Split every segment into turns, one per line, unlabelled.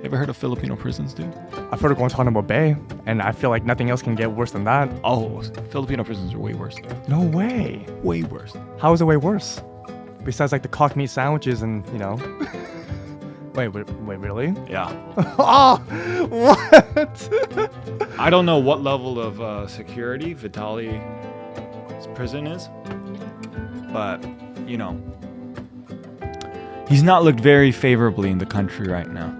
Ever heard of Filipino prisons, dude?
I've heard of Guantanamo Bay, and I feel like nothing else can get worse than that.
Oh, Filipino prisons are way worse.
No way.
Way worse.
How is it way worse? Besides like the cocked meat sandwiches and, you know. Wait, really?
Yeah.
Oh, what?
I don't know what level of security Vitali's prison is, but, you know, he's not looked very favorably in the country right now.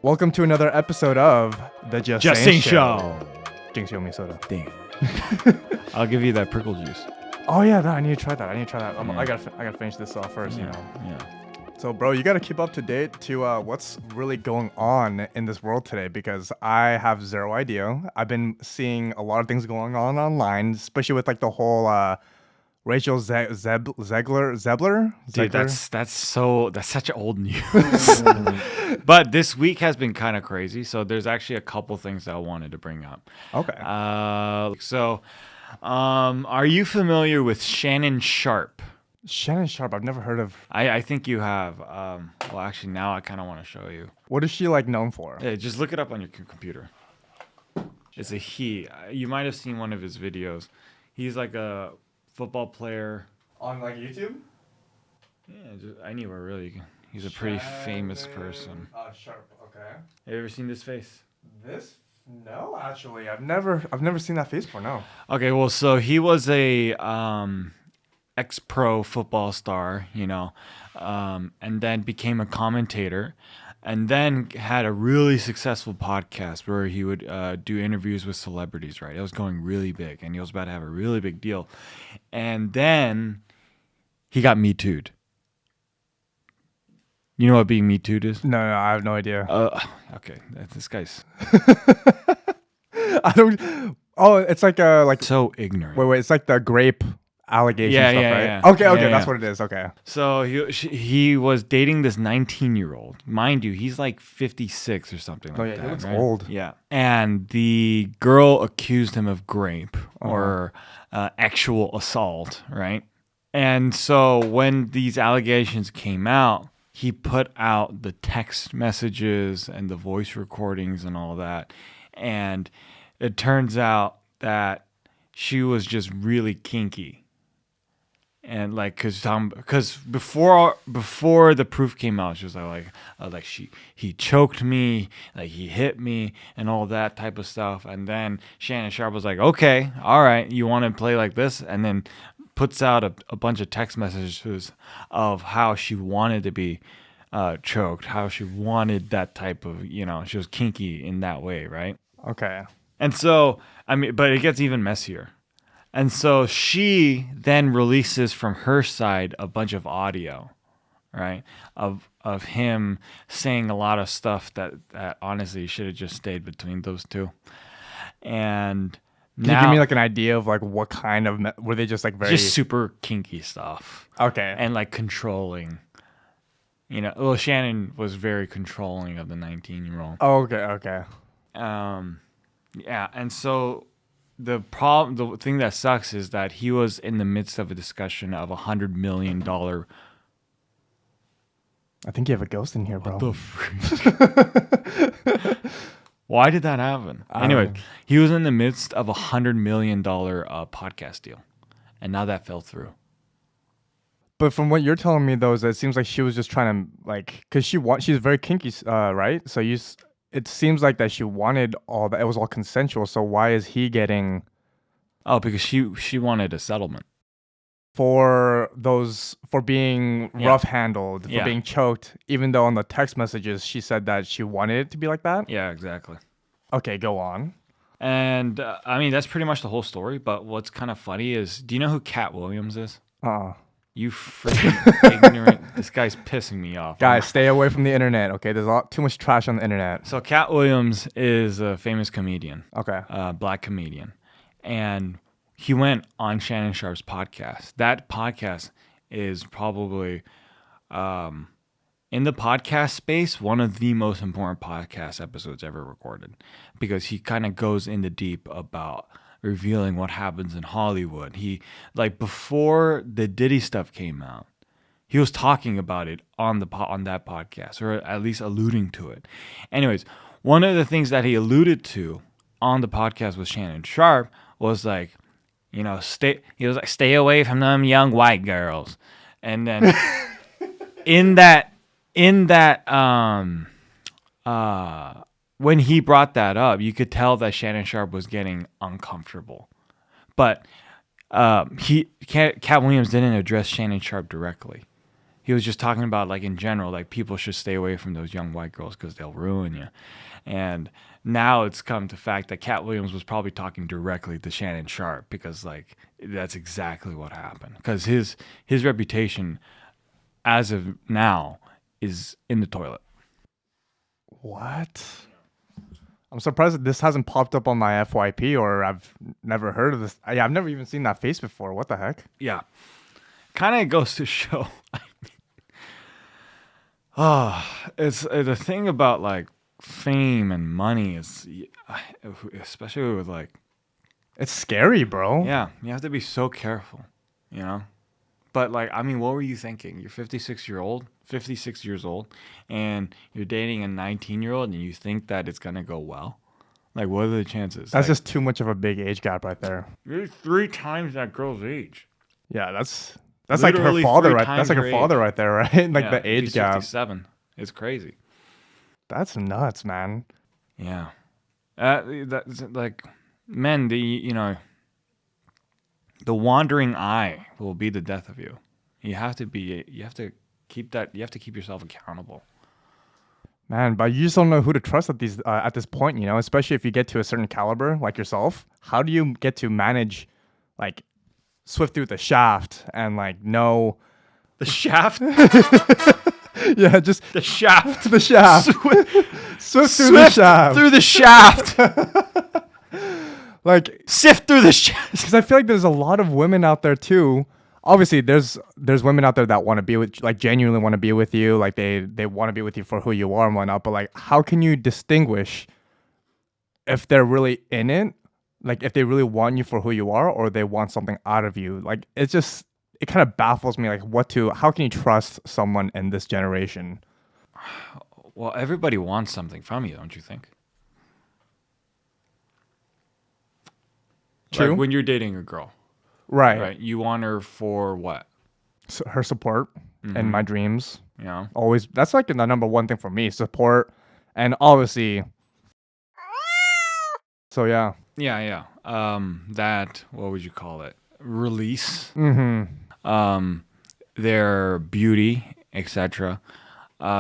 Welcome to another episode of the Just Saying Show. Jinx, you owe me a soda.
Dang. I'll give you that prickle juice.
Oh yeah, I need to try that.
Yeah.
I gotta finish this off first, you know.
Yeah.
So, bro, you gotta keep up to date to what's really going on in this world today, because I have zero idea. I've been seeing a lot of things going on online, especially with like the whole Rachel Zebler.
Dude, that's such old news. But this week has been kind of crazy, so there's actually a couple things that I wanted to bring up.
Okay.
Are you familiar with Shannon Sharpe?
Shannon Sharpe, I've never heard of.
I think you have. Well, actually, now I kind of want to show you.
What is she like known for?
Yeah, just look it up on your computer. It's a he. You might have seen one of his videos. He's like a football player.
On like YouTube?
Yeah, just anywhere really. He's a pretty famous person.
Sharpe, okay.
Have you ever seen this face?
This? No, actually, I've never seen that face before. No.
Okay, well, so he was a ex-pro football star, you know, and then became a commentator, and then had a really successful podcast where he would do interviews with celebrities, right? It was going really big, and he was about to have a really big deal. And then he got Me Too'd. You know what being Me Too'd is?
No, I have no idea.
Okay, this guy's
I don't. Oh, it's like
so ignorant.
Wait, it's like the grape allegation
Yeah,
stuff,
yeah,
right?
yeah.
Okay,
Yeah,
that's
yeah.
what it is. Okay.
So he was dating this 19-year-old. Mind you, he's like 56 or something like that.
He looks
right?
old.
Yeah. And the girl accused him of rape or actual assault, right? And so when these allegations came out, he put out the text messages and the voice recordings and all that. And it turns out that she was just really kinky. And like, cause before the proof came out, she was like he choked me, like he hit me, and all that type of stuff. And then Shannon Sharpe was like, okay, all right, you want to play like this, and then puts out a bunch of text messages of how she wanted to be choked, how she wanted that type of, you know, she was kinky in that way, right?
Okay.
And so, I mean, but it gets even messier. And so she then releases from her side a bunch of audio, right? Of him saying a lot of stuff that honestly should have just stayed between those two. And
Can you give me like an idea of like what kind of were they just like very
just super kinky stuff?
Okay.
And like controlling. You know, well, Shannon was very controlling of the 19-year-old.
Oh, okay.
Yeah, and so the thing that sucks is that he was in the midst of a discussion of $100 million.
I think you have a ghost in here, bro.
What the freak? Why did that happen? Anyway, he was in the midst of $100 million podcast deal, and now that fell through.
But from what you're telling me, though, is that it seems like she was just trying to like, cause she's very kinky, right? So it seems like that she wanted all that. It was all consensual. So why is he getting?
Oh, because she wanted a settlement
for being rough handled, for being choked. Even though on the text messages she said that she wanted it to be like that.
Yeah, exactly.
Okay, go on.
And I mean that's pretty much the whole story. But what's kind of funny is, do you know who Cat Williams is? You freaking ignorant. This guy's pissing me off.
Guys, stay away from the internet, okay? There's too much trash on the internet.
So Cat Williams is a famous comedian.
Okay.
Black comedian. And he went on Shannon Sharpe's podcast. That podcast is probably, in the podcast space, one of the most important podcast episodes ever recorded. Because he kind of goes into deep about revealing what happens in Hollywood. He, like, before the Diddy stuff came out, He was talking about it on that podcast, or at least alluding to it. Anyways, one of the things that he alluded to on the podcast with Shannon Sharpe was like, he was like, stay away from them young white girls. And then in that when he brought that up, you could tell that Shannon Sharpe was getting uncomfortable. But Cat Williams didn't address Shannon Sharpe directly. He was just talking about, like, in general, like, people should stay away from those young white girls because they'll ruin you. And now it's come to fact that Cat Williams was probably talking directly to Shannon Sharpe because, like, that's exactly what happened. Because his reputation, as of now, is in the toilet.
What? I'm surprised that this hasn't popped up on my FYP, or I've never heard of this. I've never even seen that face before. What the heck?
Yeah. Kind of goes to show. It's the thing about, like, fame and money is, especially with, like,
It's scary, bro.
yeah, you have to be so careful, you know. But, like, I mean, what were you thinking? You're 56 years old, and you're dating a 19-year-old, and you think that it's gonna go well. Like, what are the chances?
That's
like,
just too much of a big age gap right there.
you're 3 times that girl's age.
Yeah, that's like her
Literally
father,
3
right?
times
That's like
her
her father
age.
right there, right? Like
Yeah,
the age
he's
gap.
57. It's crazy.
That's nuts, man.
Yeah. That's like, men, the wandering eye will be the death of you. You have to keep yourself accountable.
Man, but you just don't know who to trust at this point, especially if you get to a certain caliber like yourself. How do you get to manage, like, swift through the shaft and, like, know
The shaft?
yeah, just
The shaft.
the shaft. Swift through the
Swift
shaft.
through the shaft.
Like,
Sift through the shaft.
because I feel like there's a lot of women out there too. Obviously, there's women out there that want to be with, like, genuinely want to be with you, like they want to be with you for who you are and whatnot. But, like, how can you distinguish if they're really in it, like if they really want you for who you are, or they want something out of you? Like, it kind of baffles me. Like, how can you trust someone in this generation?
Well, everybody wants something from you, don't you think?
True.
Like when you're dating a girl,
Right.
right? You want her for what?
So her support and my dreams.
You know?
Always. That's like the number one thing for me. Support, and obviously. So yeah.
Yeah. That, what would you call it? Release.
Mm-hmm.
Their beauty, etc.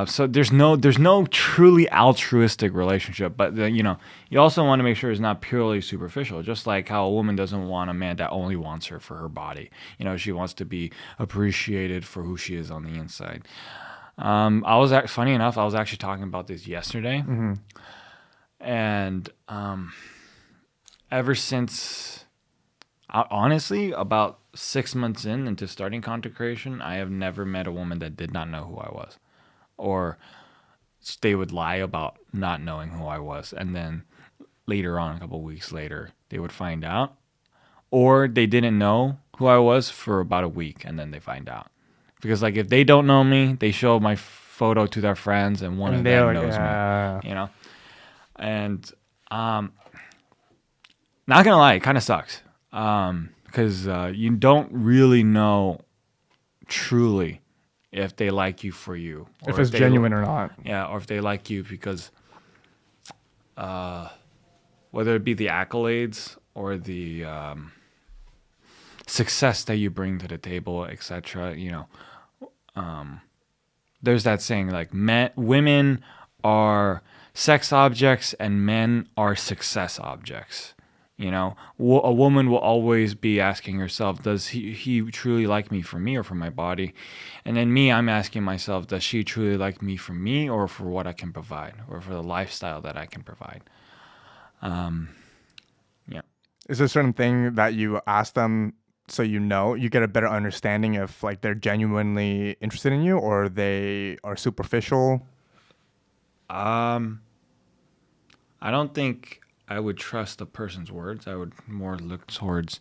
So there's no truly altruistic relationship, but you also want to make sure it's not purely superficial. Just like how a woman doesn't want a man that only wants her for her body. She wants to be appreciated for who she is on the inside. Funny enough, I was actually talking about this yesterday, and ever since, honestly, about 6 months into starting content creation, I have never met a woman that did not know who I was. Or they would lie about not knowing who I was, and then later on, a couple of weeks later, they would find out. Or they didn't know who I was for about a week, and then they find out. Because, like, if they don't know me, they show my photo to their friends, and one of them knows me. And not gonna lie, it kind of sucks. Because you don't really know truly if they like you for you, or
If it's genuine or not.
Yeah, or if they like you because, whether it be the accolades or the success that you bring to the table, etc. There's that saying, like, women are sex objects and men are success objects. A woman will always be asking herself, does he truly like me for me or for my body? And then me, I'm asking myself, does she truly like me for me or for what I can provide, or for the lifestyle that I can provide? Yeah.
Is there a certain thing that you ask them so you get a better understanding if, like, they're genuinely interested in you or they are superficial?
I don't think I would trust the person's words. I would more look towards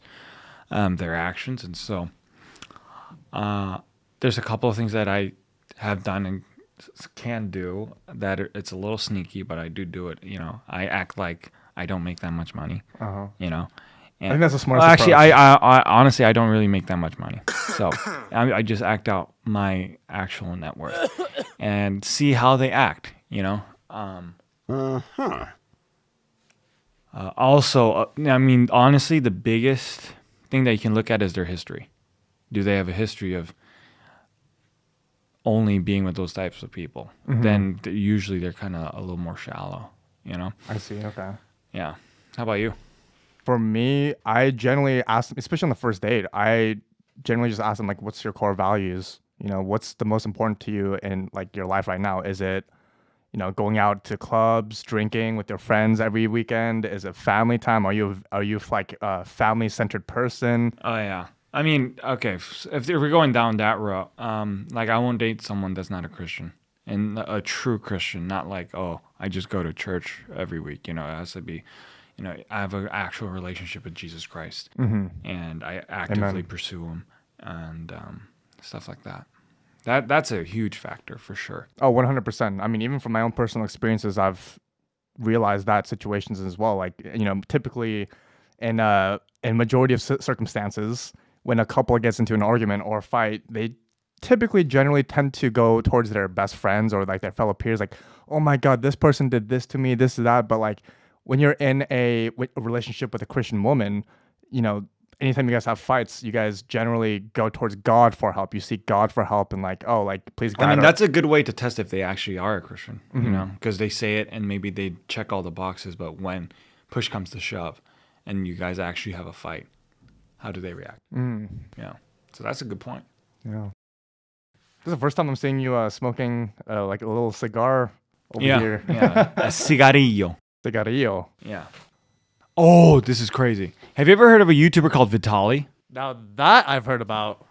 their actions. And so There's a couple of things that I have done and can do that it's a little sneaky, but I do it. I act like I don't make that much money.
Uh-huh.
And,
I think that's the smartest
actually,
approach.
I honestly I don't really make that much money, so I just act out my actual net worth and see how they act. Also, I mean, honestly, the biggest thing that you can look at is their history. Do they have a history of only being with those types of people? Then usually they're kind of a little more shallow,
I see. Okay.
Yeah. How about you?
For me, I generally ask, especially on the first date, I generally just ask them like, "What's your core values? What's the most important to you in like your life right now? Is it, going out to clubs, drinking with your friends every weekend? Is it family time? Are you like a family centered person?
Oh yeah. I mean, okay, if we're going down that route, like I won't date someone that's not a Christian and a true Christian, not like, oh, I just go to church every week. It has to be, I have an actual relationship with Jesus Christ, and I actively
Amen.
pursue him and stuff like that. That's a huge factor for sure.
Oh, 100%. I mean, even from my own personal experiences, I've realized that situations as well. Like, typically in majority of circumstances, when a couple gets into an argument or a fight, they typically generally tend to go towards their best friends or like their fellow peers. Like, oh my God, this person did this to me, this is that. But like when you're in a relationship with a Christian woman, anytime you guys have fights, you guys generally go towards God for help. You seek God for help and like, oh, like please guide
I mean,
our-"
that's a good way to test if they actually are a Christian, because they say it and maybe they check all the boxes, but when push comes to shove and you guys actually have a fight, how do they react? Yeah. So that's a good point.
Yeah. This is the first time I'm seeing you smoking like a little cigar over
Yeah.
here.
Yeah. A cigarillo.
Cigarillo.
Yeah. Oh, this is crazy. Have you ever heard of a YouTuber called Vitali?
Now that I've heard about.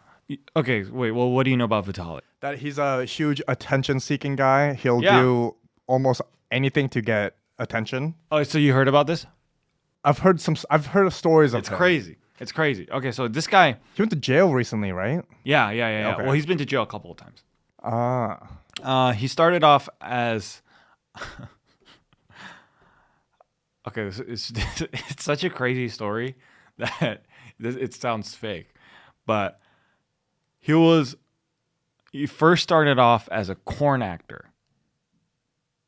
Okay, wait. Well, what do you know about Vitali?
That he's a huge attention-seeking guy. He'll
Yeah.
do almost anything to get attention.
Oh, so you heard about this?
I've heard of stories of
It's
him.
crazy. It's crazy. Okay, so this guy.
He went to jail recently, right?
Yeah.
Okay.
Well, he's been to jail a couple of times.
Ah.
He started off as. Okay, it's such a crazy story that it sounds fake, but he first started off as a corn actor.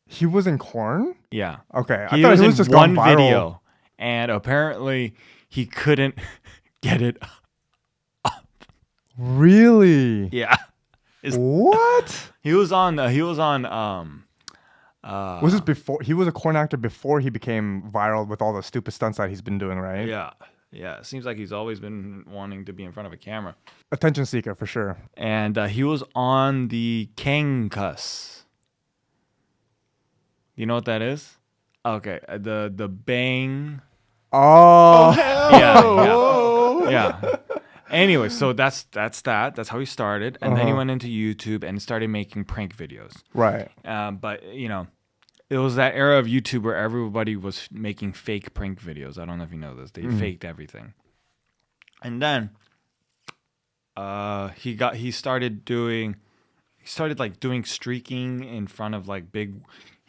He was in Corn?
Yeah.
Okay.
He
I thought
was
he was
in
just
one
going viral.
video, and apparently he couldn't get it.
Really?
Yeah.
What?
He was on.
Was this before he was a corn actor before he became viral with all the stupid stunts that he's been doing, right?
Yeah. It seems like he's always been wanting to be in front of a camera.
Attention seeker for sure.
And he was on the Kangas. You know what that is? Okay, the bang.
Oh,
Yeah. Anyway, so that's that. That's how he started, and then he went into YouTube and started making prank videos.
right.
But it was that era of YouTube where everybody was making fake prank videos. I don't know if you know this. They faked everything, and then he started doing streaking in front of like big.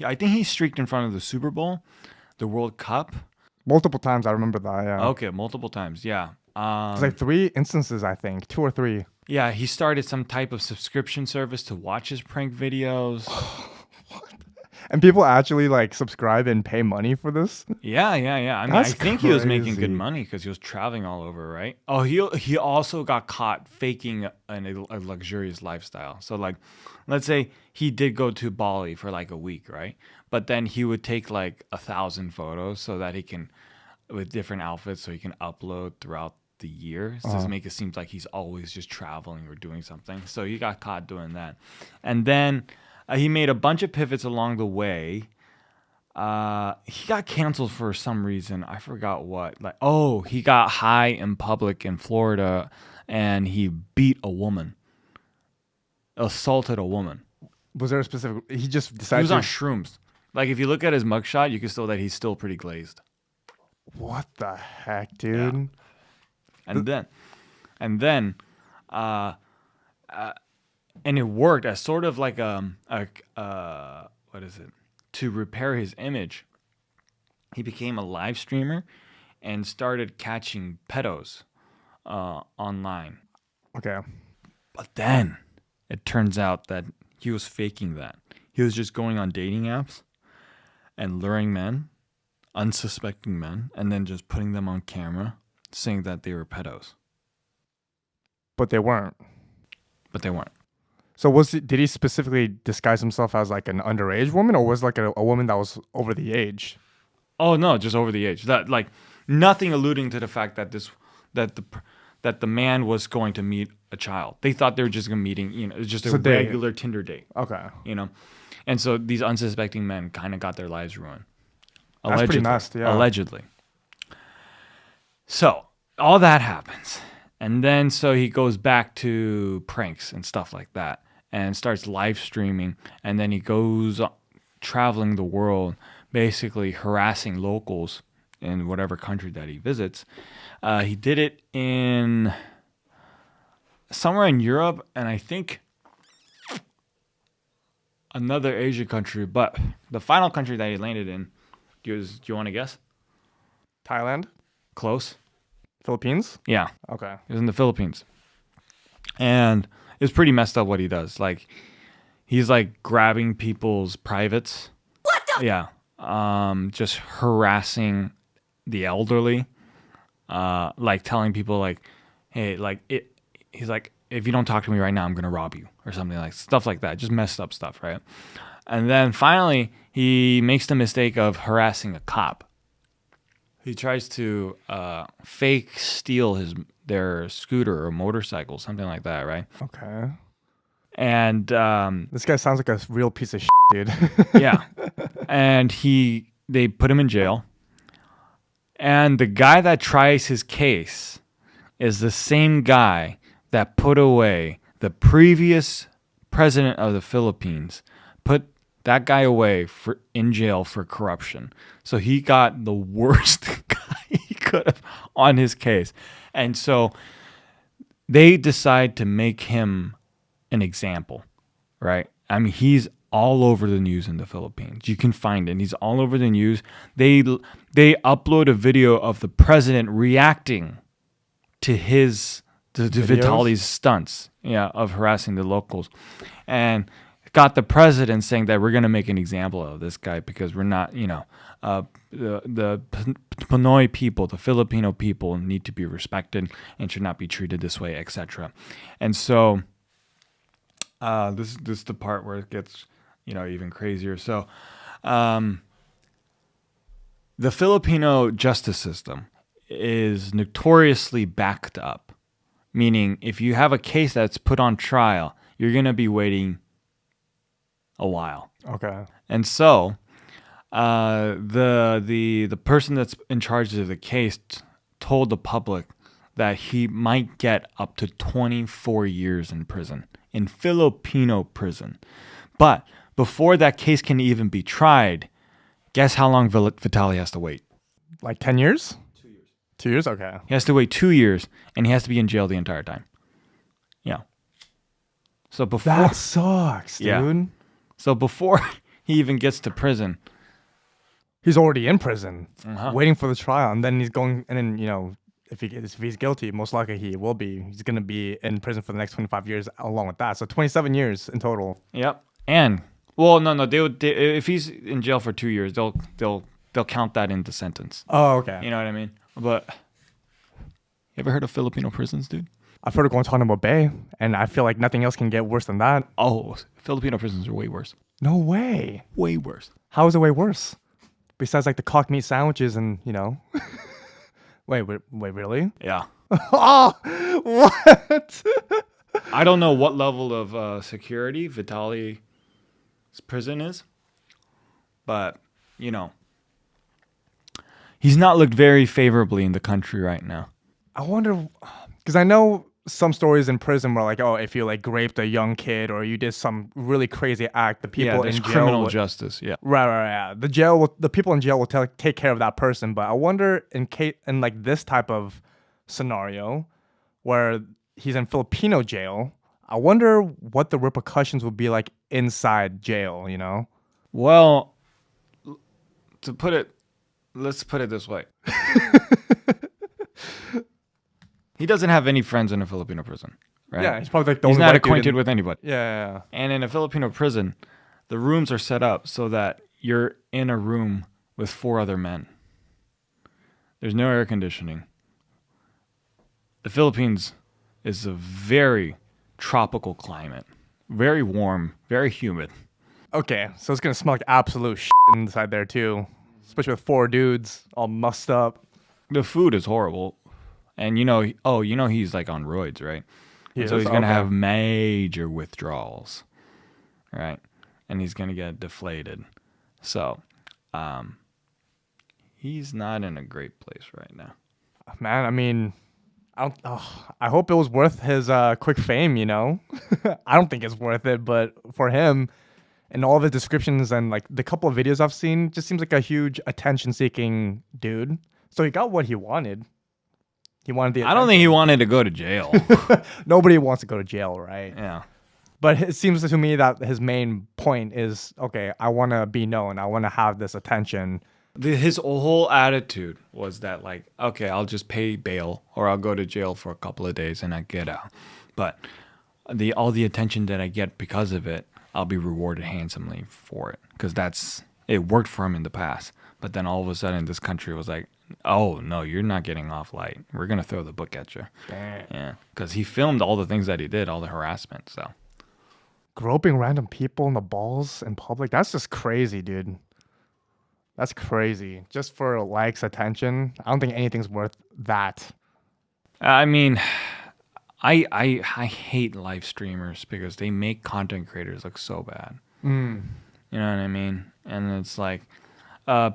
I think he streaked in front of the Super Bowl, the World Cup.
Multiple times, I remember that. Yeah.
Okay, multiple times. Yeah.
It's like 3 instances, I think, 2 or 3.
Yeah, he started some type of subscription service to watch his prank videos.
And people actually like subscribe and pay money for this.
Yeah. I mean,
That's
I think he was making good
crazy.
money because he was traveling all over, right? Oh, he also got caught faking a luxurious lifestyle. So like, let's say he did go to Bali for like a week, right? But then he would take like 1,000 photos so that he can, with different outfits, so he can upload throughout the year. So to make it seem like he's always just traveling or doing something. So he got caught doing that, and then. He made a bunch of pivots along the way. He got canceled for some reason. I forgot what. Like, oh, he got high in public in Florida, and he beat a woman, assaulted a woman.
Was there a specific? He just
He
decided.
was on shrooms. Like, if you look at his mugshot, you can still that he's still pretty glazed.
What the heck, dude?
And then, And it worked as sort of like what is it? To repair his image, he became a live streamer and started catching pedos online.
Okay.
But then it turns out that he was faking that. He was just going on dating apps and luring men, unsuspecting men, and then just putting them on camera saying that they were pedos.
But they weren't.
But they weren't.
So did he specifically disguise himself as like an underage woman, or was like a woman that was over the age?
Oh no, just over the age. That like nothing alluding to the fact that that the man was going to meet a child. They thought they were just meeting, it was just a regular Tinder date.
Okay.
And so these unsuspecting men kind of got their lives ruined.
That's pretty messed, yeah.
Allegedly. So all that happens. And then so he goes back to pranks and stuff like that and starts live streaming. And then he goes traveling the world, basically harassing locals in whatever country that he visits. He did it in somewhere in Europe and I think another Asian country. But the final country that he landed in, do you want to guess?
Thailand?
Close.
Philippines?
Yeah.
Okay.
It was in the Philippines. And it's pretty messed up what he does. Like, he's like grabbing people's privates. What the? Yeah. Just harassing the elderly. Like telling people like, hey, like he's like, if you don't talk to me right now, I'm going to rob you or something like stuff like that. Just messed up stuff, right? And then finally, he makes the mistake of harassing a cop. He tries to fake steal their scooter or motorcycle, something like that, right?
Okay.
And
this guy sounds like a real piece of shit, dude.
yeah. And they put him in jail. And the guy that tries his case is the same guy that put away the previous president of the Philippines, put that guy away in jail for corruption. So he got the worst guy he could have on his case. And so they decide to make him an example, right? I mean, he's all over the news in the Philippines. You can find it. He's all over the news. They upload a video of the president reacting to Vitali's stunts, of harassing the locals. And got the president saying that we're going to make an example of this guy because we're not, the Pinoy people, the Filipino people need to be respected and should not be treated this way, etc. And so this is the part where it gets, even crazier. So the Filipino justice system is notoriously backed up, meaning if you have a case that's put on trial, you're going to be waiting a while.
Okay.
And so the person that's in charge of the case told the public that he might get up to 24 years in prison, in Filipino prison. But before that case can even be tried, guess how long Vitali has to wait?
Like 10 years? 2 years. 2 years? Okay.
He has to wait 2 years, and he has to be in jail the entire time. Yeah. So before
that sucks, dude.
Yeah. So before he even gets to prison,
he's already in prison, waiting for the trial, and then he's going. And then if he's guilty, most likely he will be. He's gonna be in prison for the next 25 years, along with that. So 27 years in total.
Yep. And no, if he's in jail for 2 years, they'll count that in the sentence.
Oh, okay.
You know what I mean? But you ever heard of Filipino prisons, dude?
I've heard of Guantanamo Bay, and I feel like nothing else can get worse than that.
Oh, Filipino prisons are way worse.
No way.
Way worse.
How is it way worse? Besides like the cocked meat sandwiches and, Wait, really?
Yeah.
Oh, what?
I don't know what level of security Vitali's prison is, but, he's not looked very favorably in the country right now.
I wonder, because I know some stories in prison where like, oh, if you like raped a young kid or you did some really crazy act, the people in jail
criminal justice. Yeah.
Right. Yeah. The people in jail will take care of that person. But I wonder in like this type of scenario where he's in Filipino jail, I wonder what the repercussions would be like inside jail, you know?
Well, to put it, let's put it this way. He doesn't have any friends in a Filipino prison, right?
Yeah, he's probably like the
He's
only
not
white dude
acquainted
in...
with anybody.
Yeah.
And in a Filipino prison, the rooms are set up so that you're in a room with 4 other men. There's no air conditioning. The Philippines is a very tropical climate, very warm, very humid.
Okay, so it's gonna smell like absolute shit inside there too, especially with 4 dudes all mussed up.
The food is horrible. And he's like on roids, right?
He
And so
is?
he's going to
Okay.
have major withdrawals, right? And he's going to get deflated. So, he's not in a great place right now.
Man, I mean, I hope it was worth his quick fame, you know? I don't think it's worth it, but for him and all of his descriptions and like the couple of videos I've seen, just seems like a huge attention-seeking dude. So he got what he wanted. He wanted the
I don't think he wanted to go to jail.
Nobody wants to go to jail, right?
Yeah.
But it seems to me that his main point is, okay, I want to be known. I want to have this attention.
His whole attitude was that, like, okay, I'll just pay bail or I'll go to jail for a couple of days and I get out. But all the attention that I get because of it, I'll be rewarded handsomely for it, because it worked for him in the past. But then all of a sudden, this country was like, oh no, you're not getting off light. We're gonna throw the book at you.
Damn.
Yeah, because he filmed all the things that he did, all the harassment. So
Groping random people in the balls in public, that's just crazy, dude. That's crazy. Just for likes, attention. I don't think anything's worth that.
I mean, I hate live streamers because they make content creators look so bad. You know what I mean? And it's like,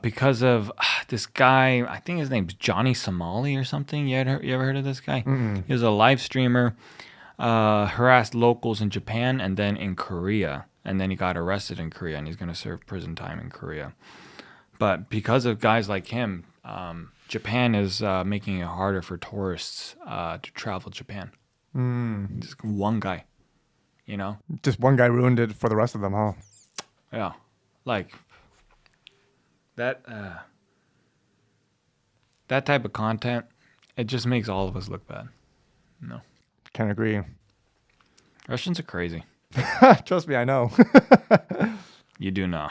because of this guy, I think his name's Johnny Somali or something. You ever heard of this guy? He was a live streamer, harassed locals in Japan and then in Korea. And then he got arrested in Korea and he's going to serve prison time in Korea. But because of guys like him, Japan is making it harder for tourists to travel Japan. Just one guy, you know?
Just one guy ruined it for the rest of them, huh?
Yeah. Like, that type of content, it just makes all of us look bad. No.
Can't agree.
Russians are crazy.
Trust me, I know.
You do know.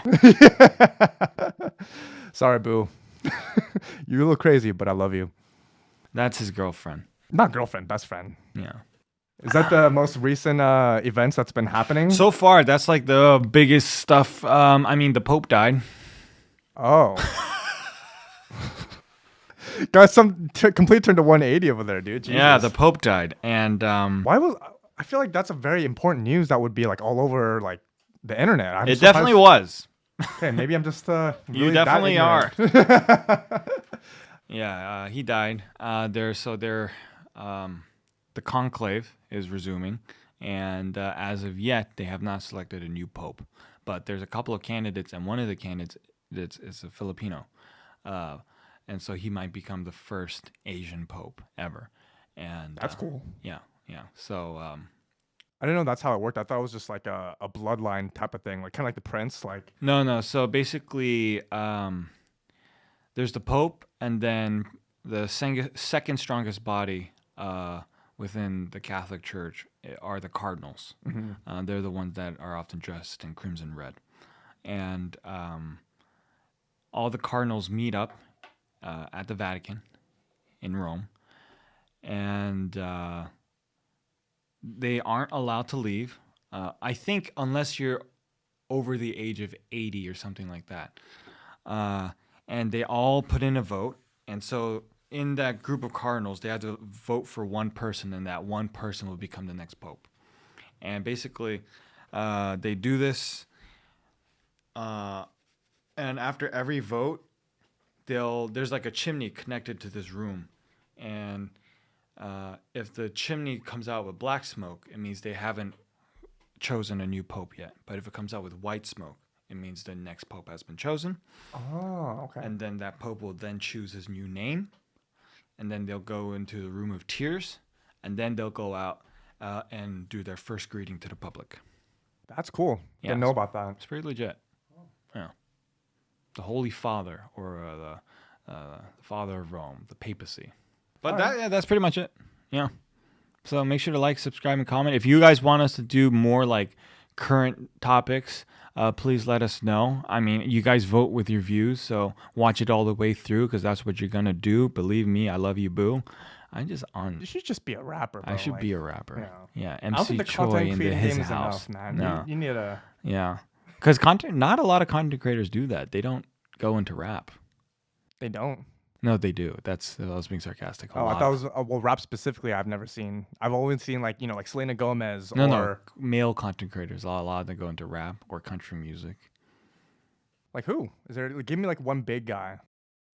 Sorry, boo. You're a little crazy, but I love you.
That's his girlfriend.
Not girlfriend, best friend.
Yeah.
Is that the most recent events that's been happening?
So far, that's like the biggest stuff. I mean, the Pope died.
Oh. Got some complete turn to 180 over there, dude. Jesus.
Yeah, the Pope died. And
I feel like that's a very important news that would be like all over like the internet. I'm
it
surprised-
definitely was.
Okay, maybe I'm just really
You
that
definitely are.
ignorant.
Yeah, he died. The conclave is resuming, and as of yet, they have not selected a new pope. But there's a couple of candidates, and one of the candidates is a Filipino, and so he might become the first Asian pope ever. And
That's cool.
Yeah. So
I didn't know that's how it worked. I thought it was just like a bloodline type of thing, like kind of like the prince. Like
no. So basically, there's the pope, and then the second strongest body within the Catholic Church are the cardinals. They're the ones that are often dressed in crimson red. And all the cardinals meet up at the Vatican in Rome. And they aren't allowed to leave. I think unless you're over the age of 80 or something like that. And they all put in a vote. And so in that group of cardinals, they had to vote for one person, and that one person will become the next pope. And basically, they do this, and after every vote, there's like a chimney connected to this room, and if the chimney comes out with black smoke, it means they haven't chosen a new pope yet. But if it comes out with white smoke, it means the next pope has been chosen.
Oh, okay.
And then that pope will then choose his new name. And then they'll go into the room of tears. And then they'll go out and do their first greeting to the public.
That's cool.
Yeah,
Didn't know about that.
It's pretty legit. Yeah. The Holy Father, or the Father of Rome, the papacy. But that's pretty much it. Yeah. So make sure to like, subscribe, and comment. If you guys want us to do more like current topics, please let us know. I mean, you guys vote with your views, so watch it all the way through because that's what you're gonna do. Believe me, I love you, boo.
You should just be a rapper, bro.
I should be a rapper. Yeah,
I don't think
MC
the
Choi
content
in
creating
his
game is
house.
enough, man.
No.
You need a...
Yeah, because not a lot of content creators do that. They don't go into rap.
They don't.
No, they do. I was being sarcastic.
I thought it was well, rap specifically. I've never seen. I've always seen like Selena Gomez
No, male content creators. A lot of them go into rap or country music.
Like who is there? Give me like one big guy.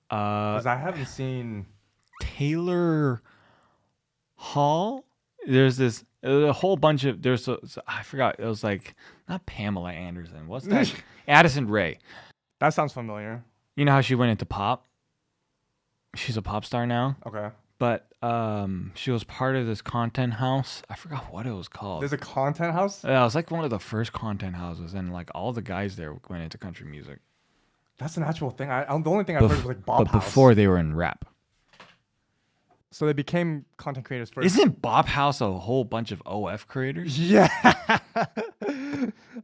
Because I haven't seen
Taylor Hall. There's a whole bunch of I forgot. It was like not Pamela Anderson. What's that? Addison Rae.
That sounds familiar.
You know how she went into pop? She's a pop star now.
Okay.
But she was part of this content house. I forgot what it was called.
There's a content house?
Yeah, it was like one of the first content houses, and like all the guys there went into country music.
That's an actual thing. The only thing I've heard was like Bop
But
House.
before they were in rap.
So they became content creators first.
Isn't Bop House a whole bunch of OF creators?
Yeah.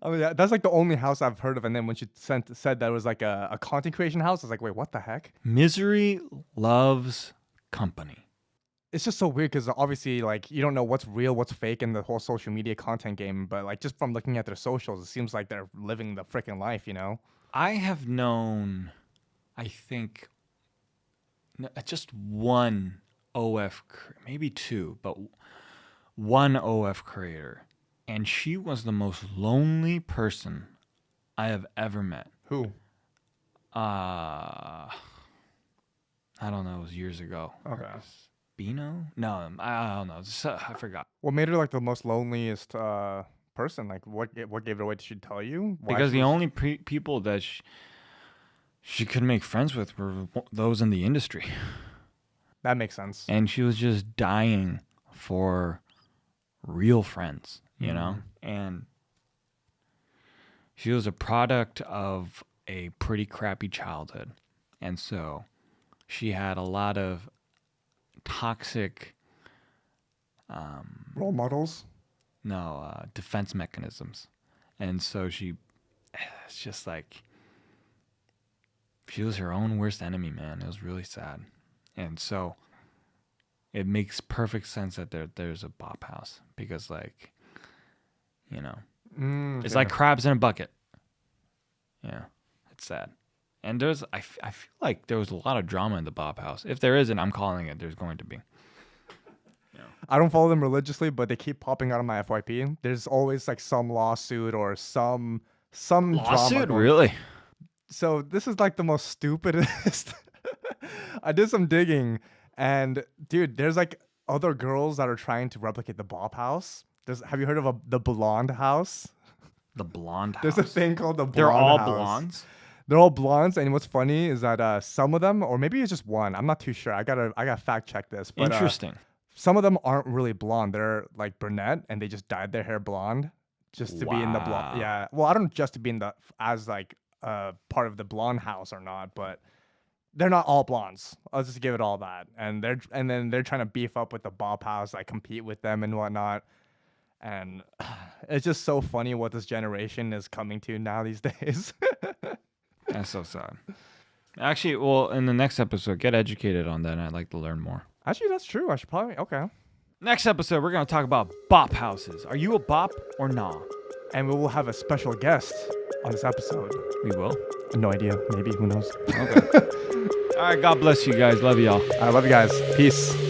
I mean, that's like the only house I've heard of. And then when she said that it was like a content creation house, I was like, wait, what the heck?
Misery loves company.
It's just so weird because obviously, like, you don't know what's real, what's fake in the whole social media content game. But like, just from looking at their socials, it seems like they're living the freaking life, you know?
I have known, I think, just one OF, maybe two, but one OF creator. And she was the most lonely person I have ever met.
Who?
I don't know. It was years ago.
Okay.
Bino? No, I don't know. I forgot.
What made her like the most loneliest person? Like, what gave it away? Did she tell you?
Because the only people that she could make friends with were those in the industry.
That makes sense.
And she was just dying for real friends, you know? And she was a product of a pretty crappy childhood. And so she had a lot of toxic
role models?
No, defense mechanisms. And so it's just like, she was her own worst enemy, man. It was really sad. And so it makes perfect sense that there's a Bop House because, like, you know, it's like crabs in a bucket. Yeah, it's sad. And I feel like there was a lot of drama in the Bop House. If there isn't, I'm calling it. There's going to be. Yeah.
I don't follow them religiously, but they keep popping out of my FYP. There's always like some lawsuit or some
Lawsuit,
drama.
Really?
So this is like the most stupidest. I did some digging, and dude, there's like other girls that are trying to replicate the Bop House. Have you heard of the Blonde House?
The Blonde House.
There's a thing called the Blonde
They're all
House.
blondes?
They're all blondes, and what's funny is that some of them, or maybe it's just one, I'm not too sure. I gotta fact check this. But,
Interesting.
Some of them aren't really blonde. They're like brunette, and they just dyed their hair blonde just to be in the blonde. Yeah. Well, I don't know just to be in the as like part of the Blonde House or not, but they're not all blondes. I'll just give it all that. And then they're trying to beef up with the Bop House, like compete with them and whatnot. And it's just so funny what this generation is coming to now these days.
That's so sad. Actually, well, in the next episode, get educated on that, and I'd like to learn more.
Actually, that's true. I should probably... Okay.
Next episode, we're going to talk about Bop Houses. Are you a Bop or nah?
And we will have a special guest on this episode.
We will?
No idea. Maybe. Who knows?
Okay. All right. God bless you guys. Love y'all.
I love you guys. Peace.